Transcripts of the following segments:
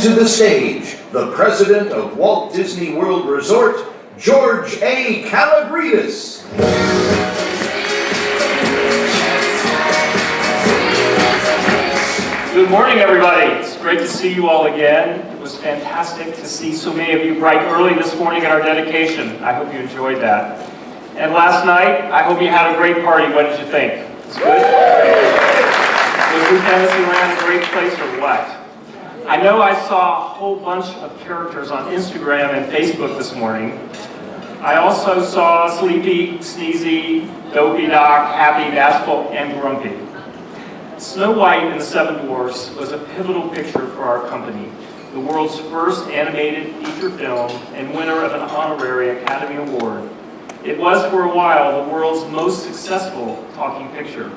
To the stage, the president of Walt Disney World Resort, George A. Calabrevis. Good morning, everybody. It's great to see you all again. It was fantastic to see so many of you bright early this morning at our dedication. I hope you enjoyed that. And last night, I hope you had a great party. What did you think? It's good? Was Fantasyland a great place or what? I know I saw a whole bunch of characters on Instagram and Facebook this morning. I also saw Sleepy, Sneezy, Dopey Doc, Happy, Bashful, and Grumpy. Snow White and the Seven Dwarfs was a pivotal picture for our company, the world's first animated feature film and winner of an honorary Academy Award. It was for a while the world's most successful talking picture.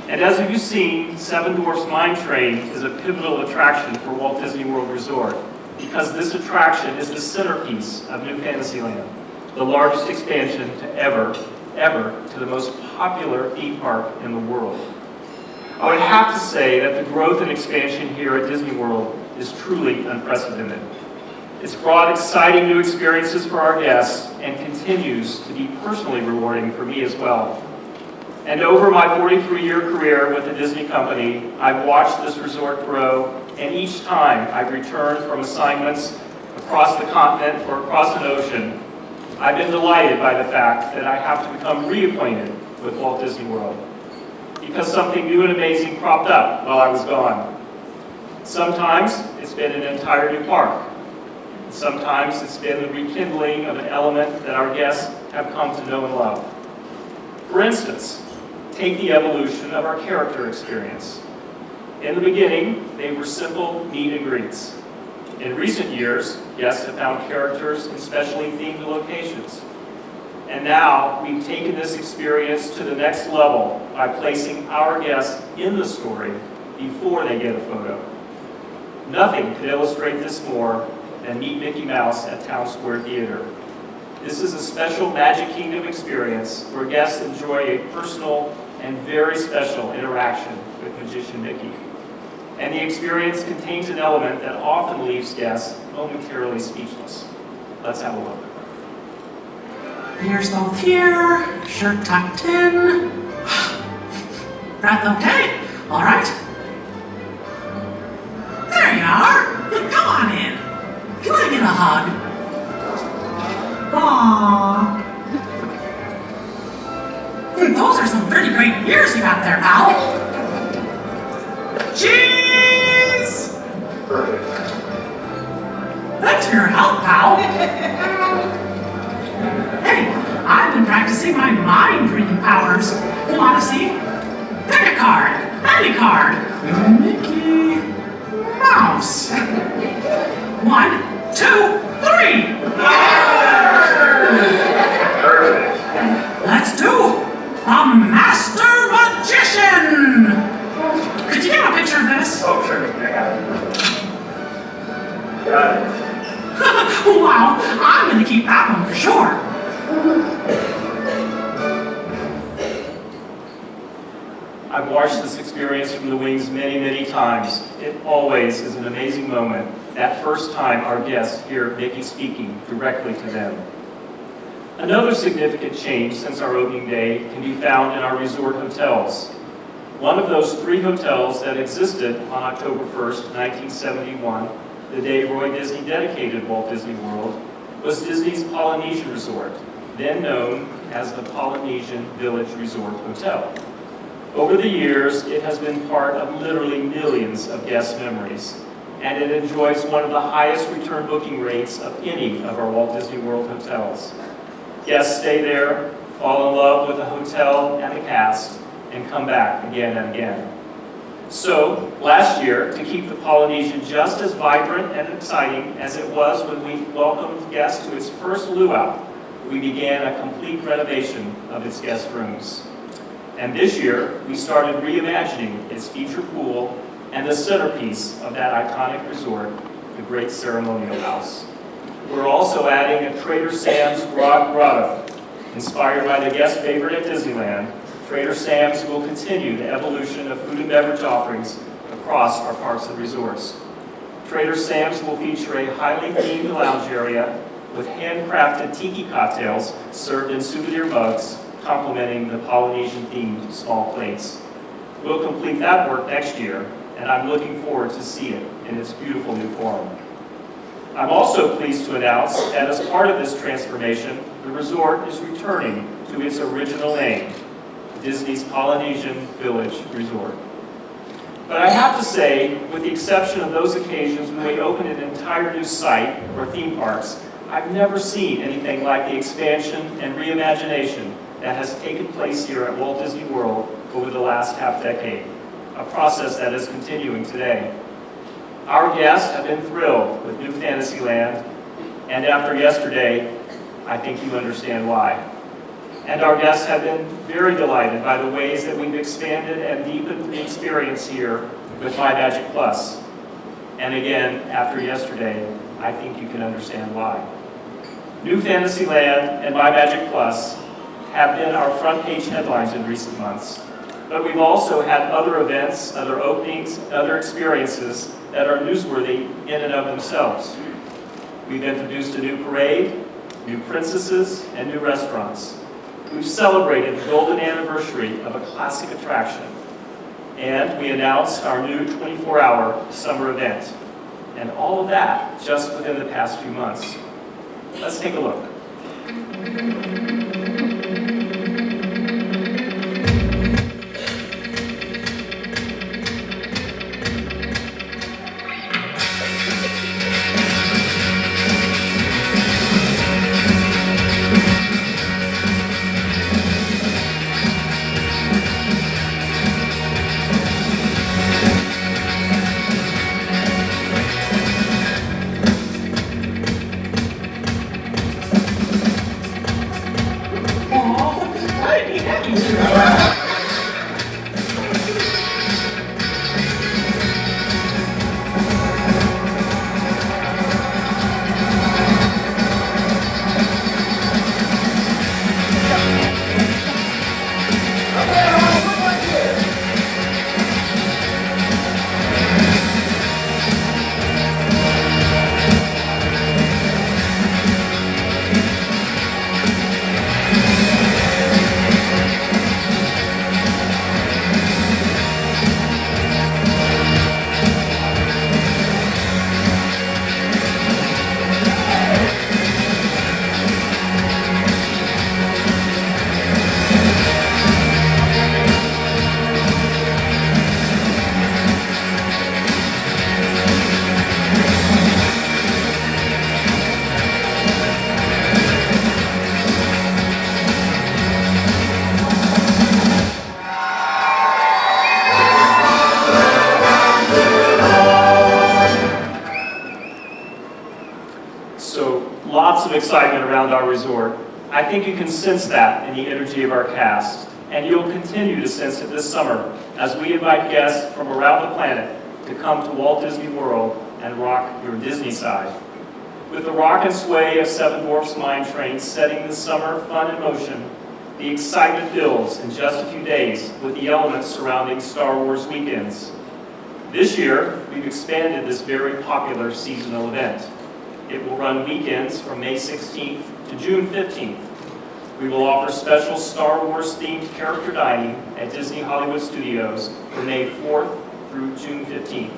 And as you've seen, Seven Dwarfs Mine Train is a pivotal attraction for Walt Disney World Resort because this attraction is the centerpiece of New Fantasyland, the largest expansion to ever to the most popular theme park in the world. I would have to say that the growth and expansion here at Disney World is truly unprecedented. It's brought exciting new experiences for our guests and continues to be personally rewarding for me as well. And over my 43-year career with the Disney Company, I've watched this resort grow, and each time I've returned from assignments across the continent or across an ocean, I've been delighted by the fact that I have to become reacquainted with Walt Disney World, because something new and amazing cropped up while I was gone. Sometimes it's been an entire new park. Sometimes it's been the rekindling of an element that our guests have come to know and love. For instance, take the evolution of our character experience. In the beginning, they were simple meet and greets. In recent years, guests have found characters in specially themed locations. And now, we've taken this experience to the next level by placing our guests in the story before they get a photo. Nothing could illustrate this more than Meet Mickey Mouse at Town Square Theater. This is a special Magic Kingdom experience where guests enjoy a personal and very special interaction with Magician Mickey. And the experience contains an element that often leaves guests momentarily speechless. Let's have a look. Ears both here, shirt tucked in. Breath okay? All right. There you are. Come on in. Can I get a hug? Aww. Those are some pretty great ears you got there, pal. Cheese! Thanks for your help, pal. Hey, I've been practicing my mind-reading powers. You want to see? Pick a card. Any card. Mickey Mouse. 1, 2, 3. Let's do a Master Magician! Could you get a picture of this? Oh, sure. I got it. Got it. Wow, I'm going to keep that one for sure. I've watched this experience from the wings many times. It always is an amazing moment, that first time our guests hear Mickey speaking directly to them. Another significant change since our opening day can be found in our resort hotels. One of those 3 hotels that existed on October 1st, 1971, the day Roy Disney dedicated Walt Disney World, was Disney's Polynesian Resort, then known as the Polynesian Village Resort Hotel. Over the years, it has been part of literally millions of guest memories, and it enjoys one of the highest return booking rates of any of our Walt Disney World hotels. Guests stay there, fall in love with the hotel and the cast, and come back again and again. So, last year, to keep the Polynesian just as vibrant and exciting as it was when we welcomed guests to its first luau, we began a complete renovation of its guest rooms. And this year, we started reimagining its feature pool and the centerpiece of that iconic resort, the Great Ceremonial House. We're also adding a Trader Sam's Rock Grotto. Inspired by the guest favorite at Disneyland, Trader Sam's will continue the evolution of food and beverage offerings across our parks and resorts. Trader Sam's will feature a highly themed lounge area with handcrafted tiki cocktails served in souvenir mugs, complementing the Polynesian-themed small plates. We'll complete that work next year, and I'm looking forward to see it in its beautiful new form. I'm also pleased to announce that as part of this transformation, the resort is returning to its original name, Disney's Polynesian Village Resort. But I have to say, with the exception of those occasions when we open an entire new site or theme parks, I've never seen anything like the expansion and reimagination that has taken place here at Walt Disney World over the last half-decade, a process that is continuing today. Our guests have been thrilled with New Fantasyland, and after yesterday, I think you understand why. And our guests have been very delighted by the ways that we've expanded and deepened the experience here with My Magic Plus. And again, after yesterday, I think you can understand why. New Fantasyland and My Magic Plus have been our front page headlines in recent months. But we've also had other events, other openings, other experiences that are newsworthy in and of themselves. We've introduced a new parade, new princesses, and new restaurants. We've celebrated the golden anniversary of a classic attraction. And we announced our new 24-hour summer event. And all of that just within the past few months. Let's take a look. Lots of excitement around our resort. I think you can sense that in the energy of our cast, and you'll continue to sense it this summer as we invite guests from around the planet to come to Walt Disney World and rock your Disney side. With the rock and sway of Seven Dwarfs Mine Train setting the summer fun in motion, the excitement builds in just a few days with the elements surrounding Star Wars weekends. This year, we've expanded this very popular seasonal event. It will run weekends from May 16th to June 15th. We will offer special Star Wars-themed character dining at Disney Hollywood Studios from May 4th through June 15th.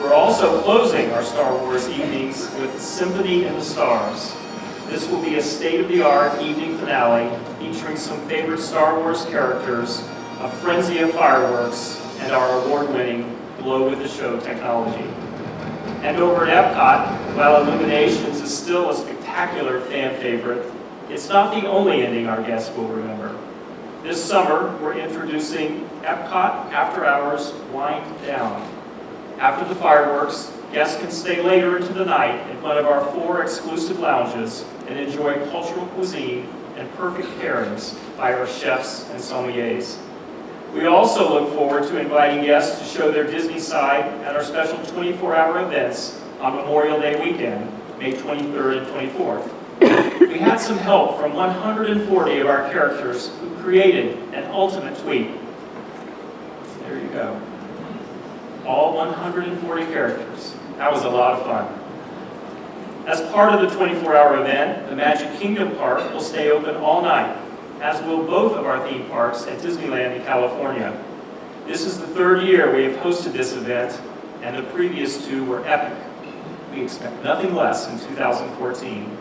We're also closing our Star Wars evenings with Symphony in the Stars. This will be a state-of-the-art evening finale featuring some favorite Star Wars characters, a frenzy of fireworks, and our award-winning Glow with the Show technology. And over at Epcot, while Illuminations is still a spectacular fan favorite, it's not the only ending our guests will remember. This summer, we're introducing Epcot After Hours Wind Down. After the fireworks, guests can stay later into the night in one of our 4 exclusive lounges and enjoy cultural cuisine and perfect pairings by our chefs and sommeliers. We also look forward to inviting guests to show their Disney side at our special 24-hour events on Memorial Day weekend, May 23rd and 24th. We had some help from 140 of our characters who created an ultimate tweet. There you go. All 140 characters. That was a lot of fun. As part of the 24-hour event, the Magic Kingdom Park will stay open all night, as will both of our theme parks at Disneyland in California. This is the third year we have hosted this event, and the previous two were epic. We expect nothing less in 2014.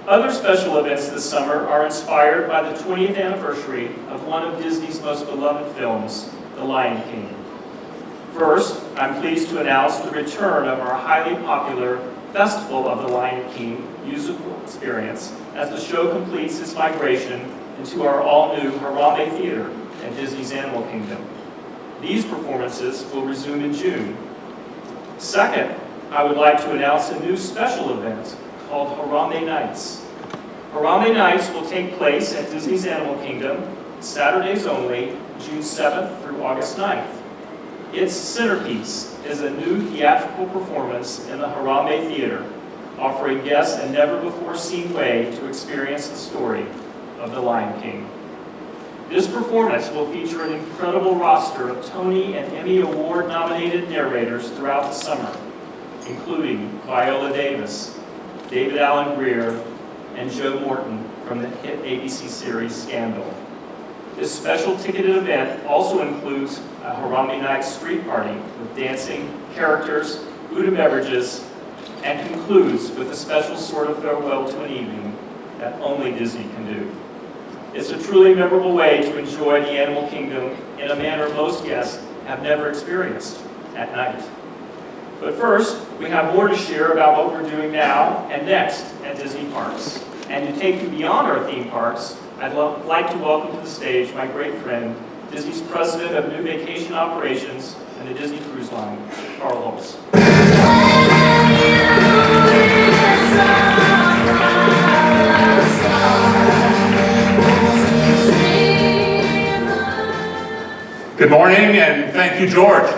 Other special events this summer are inspired by the 20th anniversary of one of Disney's most beloved films, The Lion King. First, I'm pleased to announce the return of our highly popular Festival of the Lion King musical experience as the show completes its migration into our all-new Harambe Theater at Disney's Animal Kingdom. These performances will resume in June. Second, I would like to announce a new special event called Harambe Nights. Harambe Nights will take place at Disney's Animal Kingdom, Saturdays only, June 7th through August 9th. Its centerpiece is a new theatrical performance in the Harambe Theater, offering guests a never-before-seen way to experience the story of the Lion King. This performance will feature an incredible roster of Tony and Emmy Award-nominated narrators throughout the summer, including Viola Davis, David Alan Grier, and Joe Morton from the hit ABC series Scandal. This special ticketed event also includes a Harambe Nights street party with dancing, characters, food and beverages, and concludes with a special sort of farewell to an evening that only Disney can do. It's a truly memorable way to enjoy the Animal Kingdom in a manner most guests have never experienced at night. But first, we have more to share about what we're doing now and next at Disney Parks. And to take you beyond our theme parks, I'd like to welcome to the stage my great friend, Disney's President of New Vacation Operations and the Disney Cruise Line, Carl Holtz. Good morning, and thank you, George.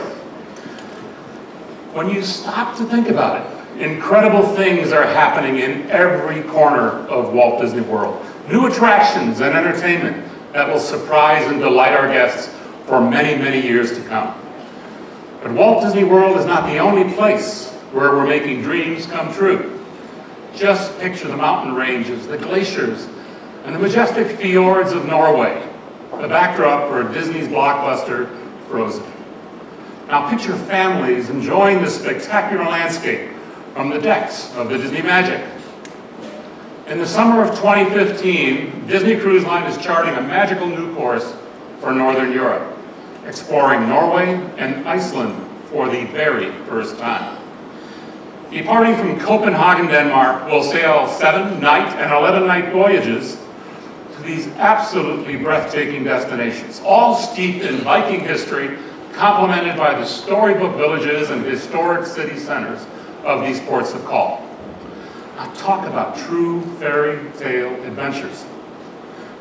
When you stop to think about it, incredible things are happening in every corner of Walt Disney World. New attractions and entertainment that will surprise and delight our guests for many, many years to come. But Walt Disney World is not the only place where we're making dreams come true. Just picture the mountain ranges, the glaciers, and the majestic fjords of Norway, the backdrop for Disney's blockbuster, Frozen. Now picture families enjoying the spectacular landscape from the decks of the Disney Magic. In the summer of 2015, Disney Cruise Line is charting a magical new course for Northern Europe, exploring Norway and Iceland for the very first time. Departing from Copenhagen, Denmark, we'll sail 7-night and 11-night voyages to these absolutely breathtaking destinations, all steeped in Viking history, complemented by the storybook villages and historic city centers of these ports of call. Now talk about true fairy tale adventures.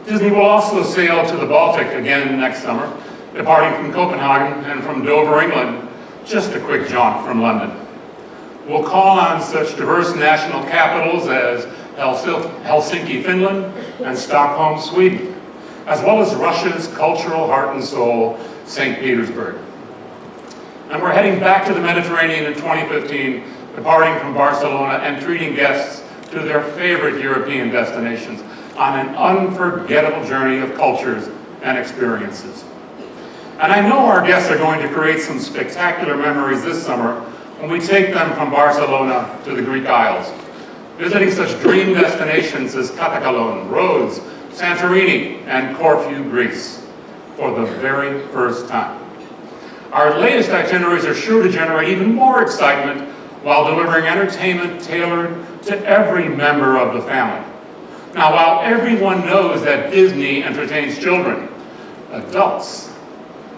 Disney will also sail to the Baltic again next summer, departing from Copenhagen and from Dover, England, just a quick jaunt from London. We'll call on such diverse national capitals as Helsinki, Finland, and Stockholm, Sweden, as well as Russia's cultural heart and soul, St. Petersburg. And we're heading back to the Mediterranean in 2015, departing from Barcelona and treating guests to their favorite European destinations on an unforgettable journey of cultures and experiences. And I know our guests are going to create some spectacular memories this summer when we take them from Barcelona to the Greek Isles, visiting such dream destinations as Katakalon, Rhodes, Santorini, and Corfu, Greece, for the very first time. Our latest itineraries are sure to generate even more excitement while delivering entertainment tailored to every member of the family. Now, while everyone knows that Disney entertains children, adults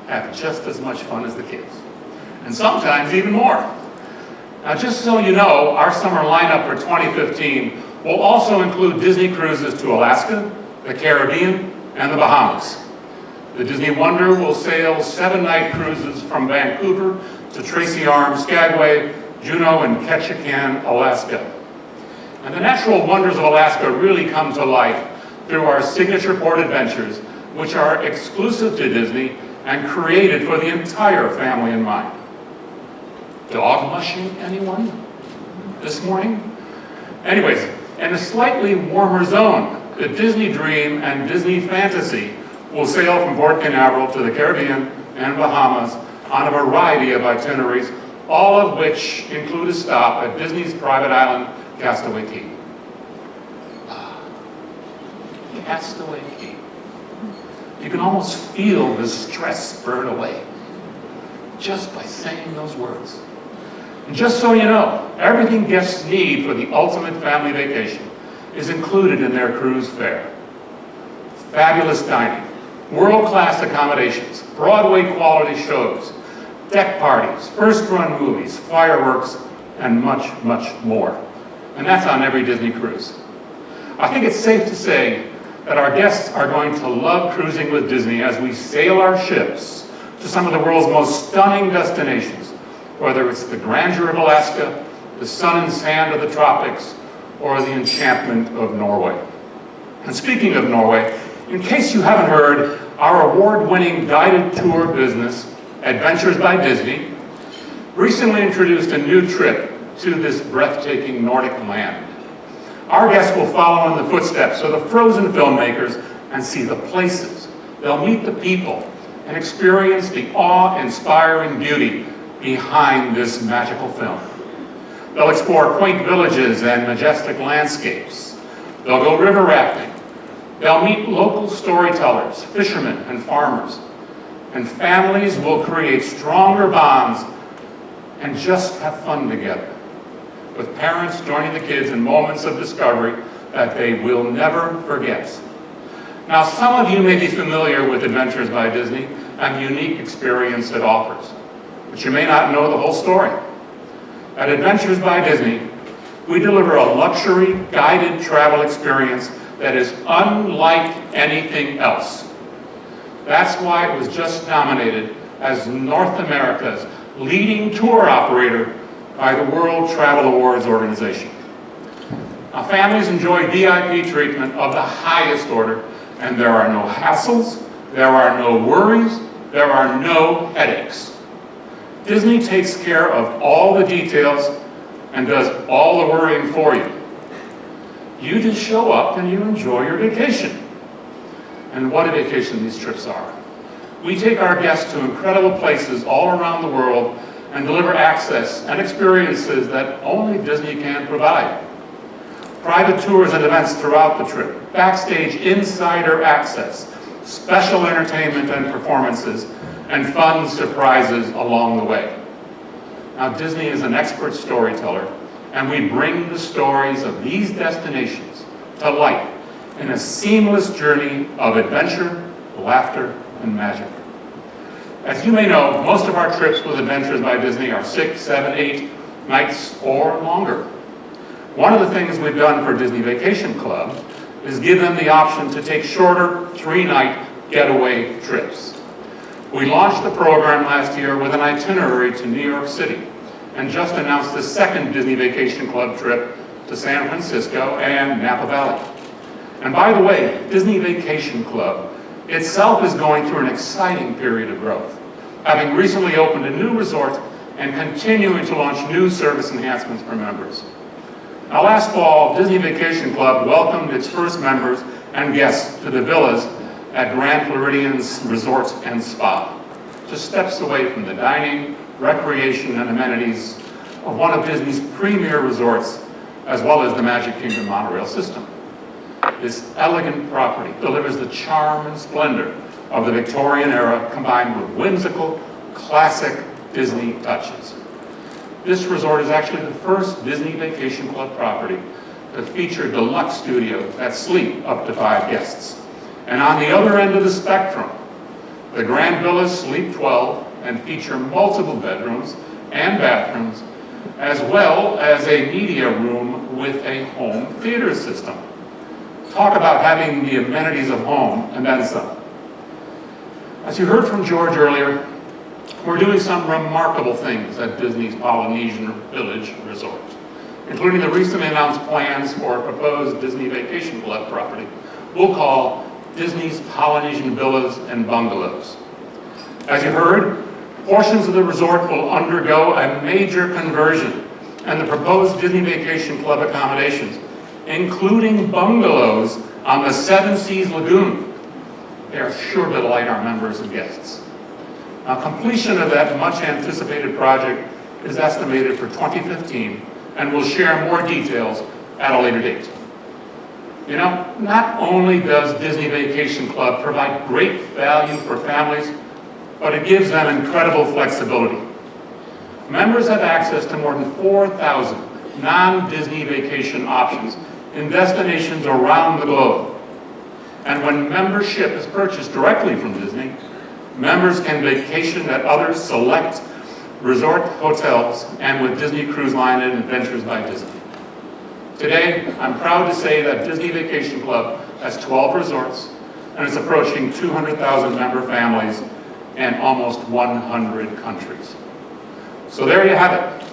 have just as much fun as the kids, and sometimes even more. Now, just so you know, our summer lineup for 2015 will also include Disney cruises to Alaska, the Caribbean, and the Bahamas. The Disney Wonder will sail 7-night cruises from Vancouver to Tracy Arm, Skagway, Juneau, and Ketchikan, Alaska. And the natural wonders of Alaska really come to life through our signature port adventures, which are exclusive to Disney and created for the entire family in mind. Dog mushing, anyone this morning? Anyways, in a slightly warmer zone, the Disney Dream and Disney Fantasy will sail from Port Canaveral to the Caribbean and Bahamas on a variety of itineraries, all of which include a stop at Disney's private island, Castaway Cay. Castaway Cay. You can almost feel the stress burn away just by saying those words. And just so you know, everything guests need for the ultimate family vacation is included in their cruise fare. Fabulous dining, world-class accommodations, Broadway quality shows, deck parties, first-run movies, fireworks, and much, much more. And that's on every Disney cruise. I think it's safe to say that our guests are going to love cruising with Disney as we sail our ships to some of the world's most stunning destinations, whether it's the grandeur of Alaska, the sun and sand of the tropics, or the enchantment of Norway. And speaking of Norway, in case you haven't heard, our award-winning guided tour business, Adventures by Disney, recently introduced a new trip to this breathtaking Nordic land. Our guests will follow in the footsteps of the Frozen filmmakers and see the places. They'll meet the people and experience the awe-inspiring beauty behind this magical film. They'll explore quaint villages and majestic landscapes. They'll go river rafting. They'll meet local storytellers, fishermen, and farmers. And families will create stronger bonds and just have fun together, with parents joining the kids in moments of discovery that they will never forget. Now, some of you may be familiar with Adventures by Disney and the unique experience it offers, but you may not know the whole story. At Adventures by Disney, we deliver a luxury guided travel experience that is unlike anything else. That's why it was just nominated as North America's leading tour operator by the World Travel Awards organization. Now, families enjoy VIP treatment of the highest order, and there are no hassles, there are no worries, there are no headaches. Disney takes care of all the details and does all the worrying for you. You just show up and you enjoy your vacation. And what a vacation these trips are. We take our guests to incredible places all around the world and deliver access and experiences that only Disney can provide. Private tours and events throughout the trip, backstage insider access, special entertainment and performances, and fun surprises along the way. Now, Disney is an expert storyteller, and we bring the stories of these destinations to life in a seamless journey of adventure, laughter, and magic. As you may know, most of our trips with Adventures by Disney are 6, 7, 8 nights or longer. One of the things we've done for Disney Vacation Club is give them the option to take shorter 3-night getaway trips. We launched the program last year with an itinerary to New York City and just announced the second Disney Vacation Club trip to San Francisco and Napa Valley. And by the way, Disney Vacation Club itself is going through an exciting period of growth, having recently opened a new resort and continuing to launch new service enhancements for members. Now, last fall, Disney Vacation Club welcomed its first members and guests to the villas at Grand Floridian's Resort and Spa, just steps away from the dining, recreation, and amenities of one of Disney's premier resorts, as well as the Magic Kingdom monorail system. This elegant property delivers the charm and splendor of the Victorian era combined with whimsical, classic Disney touches. This resort is actually the first Disney Vacation Club property to feature deluxe studios that sleep up to 5 guests. And on the other end of the spectrum, the Grand Villas sleep 12 and feature multiple bedrooms and bathrooms, as well as a media room with a home theater system. Talk about having the amenities of home and then some. As you heard from George earlier, we're doing some remarkable things at Disney's Polynesian Village Resort, including the recently announced plans for a proposed Disney Vacation Club property we'll call Disney's Polynesian Villas and Bungalows. As you heard, Portions of the resort will undergo a major conversion, and the proposed Disney Vacation Club accommodations, including bungalows on the Seven Seas Lagoon, they are sure to delight our members and guests. Now, completion of that much-anticipated project is estimated for 2015, and we'll share more details at a later date. You know, not only does Disney Vacation Club provide great value for families, but it gives them incredible flexibility. Members have access to more than 4,000 non-Disney vacation options in destinations around the globe. And when membership is purchased directly from Disney, members can vacation at other select resort hotels and with Disney Cruise Line and Adventures by Disney. Today, I'm proud to say that Disney Vacation Club has 12 resorts and is approaching 200,000 member families and almost 100 countries. So there you have it.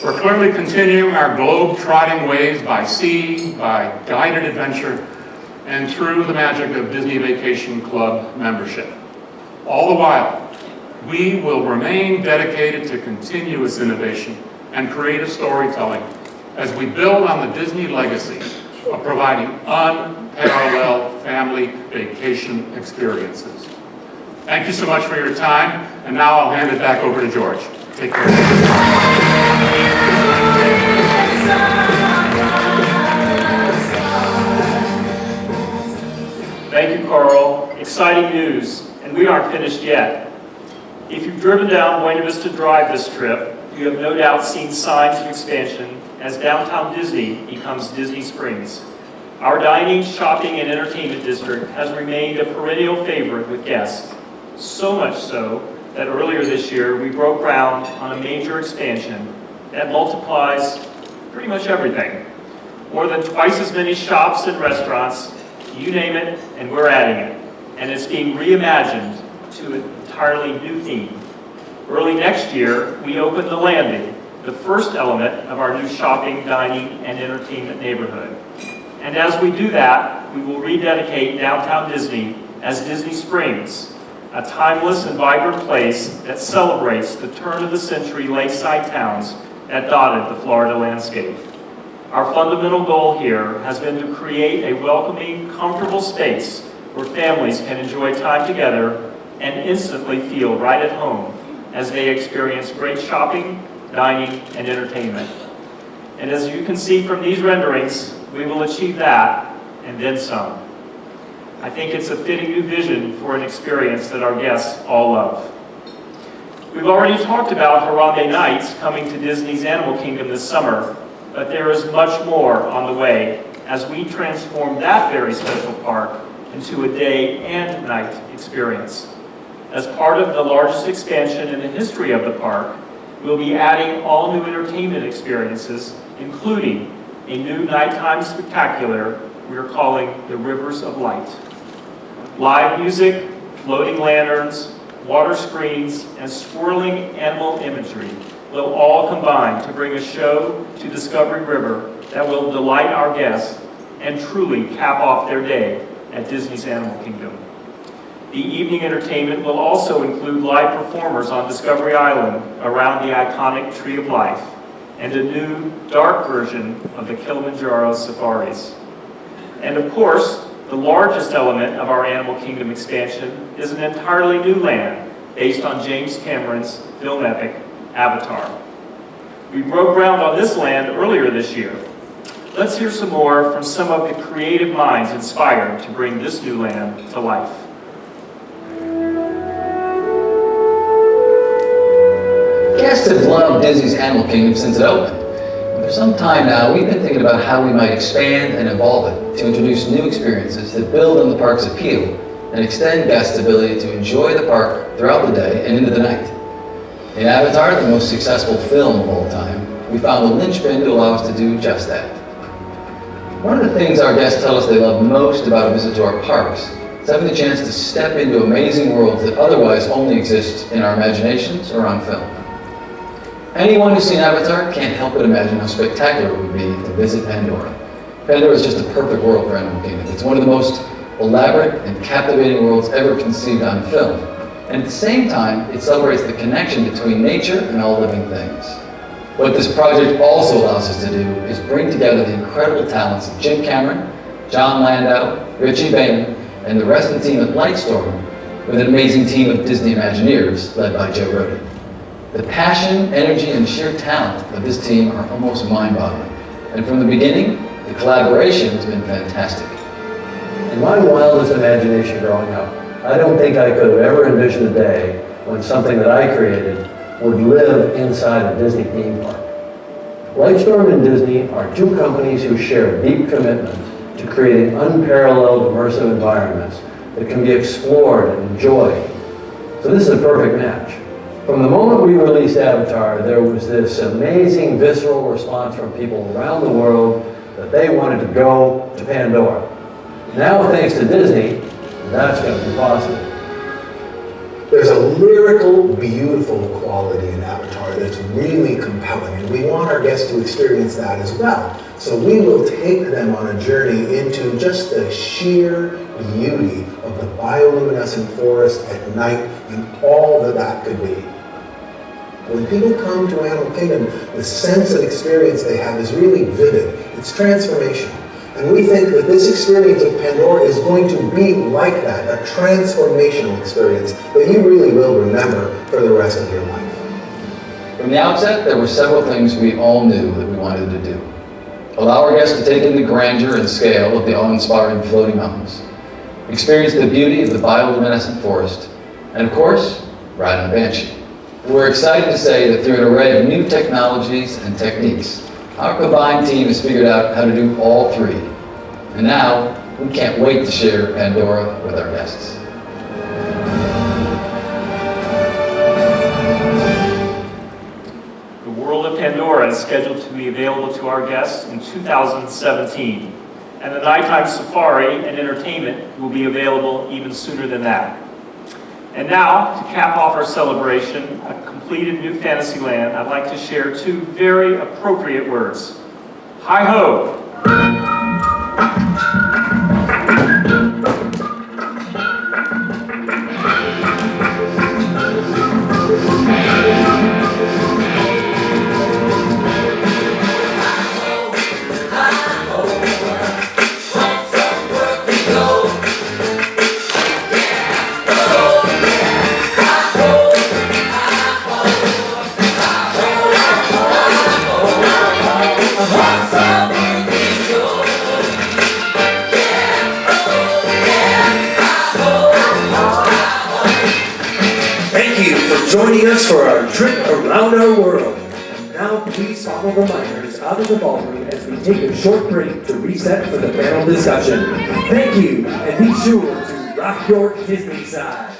We're clearly continuing our globe-trotting ways by sea, by guided adventure, and through the magic of Disney Vacation Club membership. All the while, we will remain dedicated to continuous innovation and creative storytelling as we build on the Disney legacy of providing unparalleled family vacation experiences. Thank you so much for your time, and now I'll hand it back over to George. Take care. Thank you, Carl. Exciting news, and we aren't finished yet. If you've driven down Buena Vista Drive this trip, you have no doubt seen signs of expansion as downtown Disney becomes Disney Springs. Our dining, shopping, and entertainment district has remained a perennial favorite with guests. So much so that earlier this year we broke ground on a major expansion that multiplies pretty much everything. More than twice as many shops and restaurants, you name it, and we're adding it. And it's being reimagined to an entirely new theme. Early next year, we open the Landing, the first element of our new shopping, dining, and entertainment neighborhood. And as we do that, we will rededicate downtown Disney as Disney Springs, a timeless and vibrant place that celebrates the turn-of-the-century lakeside towns that dotted the Florida landscape. Our fundamental goal here has been to create a welcoming, comfortable space where families can enjoy time together and instantly feel right at home as they experience great shopping, dining, and entertainment. And as you can see from these renderings, we will achieve that and then some. I think it's a fitting new vision for an experience that our guests all love. We've already talked about Harambe Nights coming to Disney's Animal Kingdom this summer, but there is much more on the way as we transform that very special park into a day and night experience. As part of the largest expansion in the history of the park, we'll be adding all new entertainment experiences, including a new nighttime spectacular we're calling the Rivers of Light. Live music, floating lanterns, water screens, and swirling animal imagery will all combine to bring a show to Discovery River that will delight our guests and truly cap off their day at Disney's Animal Kingdom. The evening entertainment will also include live performers on Discovery Island around the iconic Tree of Life and a new, dark version of the Kilimanjaro safaris. And of course, the largest element of our Animal Kingdom expansion is an entirely new land based on James Cameron's film epic, Avatar. We broke ground on this land earlier this year. Let's hear some more from some of the creative minds inspired to bring this new land to life. Guests have loved Disney's Animal Kingdom since it opened. For some time now, we've been thinking about how we might expand and evolve it to introduce new experiences that build on the park's appeal and extend guests' ability to enjoy the park throughout the day and into the night. In Avatar, the most successful film of all time, we found the linchpin to allow us to do just that. One of the things our guests tell us they love most about a visit to our parks is having the chance to step into amazing worlds that otherwise only exist in our imaginations or on film. Anyone who's seen Avatar can't help but imagine how spectacular it would be to visit Pandora. Pandora is just a perfect world for Animal Kingdom. It's one of the most elaborate and captivating worlds ever conceived on film. And at the same time, it celebrates the connection between nature and all living things. What this project also allows us to do is bring together the incredible talents of Jim Cameron, John Landau, Richie Bain, and the rest of the team at Lightstorm with an amazing team of Disney Imagineers led by Joe Roden. The passion, energy, and sheer talent of this team are almost mind-boggling. And from the beginning, the collaboration has been fantastic. In my wildest imagination growing up, I don't think I could have ever envisioned a day when something that I created would live inside a Disney theme park. Lightstorm and Disney are two companies who share a deep commitment to creating unparalleled immersive environments that can be explored and enjoyed. So this is a perfect match. From the moment we released Avatar, there was this amazing visceral response from people around the world that they wanted to go to Pandora. Now, thanks to Disney, that's going to be possible. There's a lyrical, beautiful quality in Avatar that's really compelling, and we want our guests to experience that as well. So we will take them on a journey into just the sheer beauty of the bioluminescent forest at night and all that that could be. When people come to Animal Kingdom, the sense of experience they have is really vivid. It's transformational. And we think that this experience of Pandora is going to be like that, a transformational experience that you really will remember for the rest of your life. From the outset, there were several things we all knew that we wanted to do. Allow our guests to take in the grandeur and scale of the awe-inspiring floating mountains, experience the beauty of the bioluminescent forest, and of course, ride on a Banshee. We're excited to say that through an array of new technologies and techniques, our combined team has figured out how to do all three. And now, we can't wait to share Pandora with our guests. The world of Pandora is scheduled to be available to our guests in 2017. And the nighttime safari and entertainment will be available even sooner than that. And now, to cap off our celebration, a completed new Fantasyland, I'd like to share two very appropriate words. Hi-ho! Joining us for our trip around our world. And now please follow the miners out of the ballroom as we take a short break to reset for the panel discussion. Thank you, and be sure to rock your Disney side.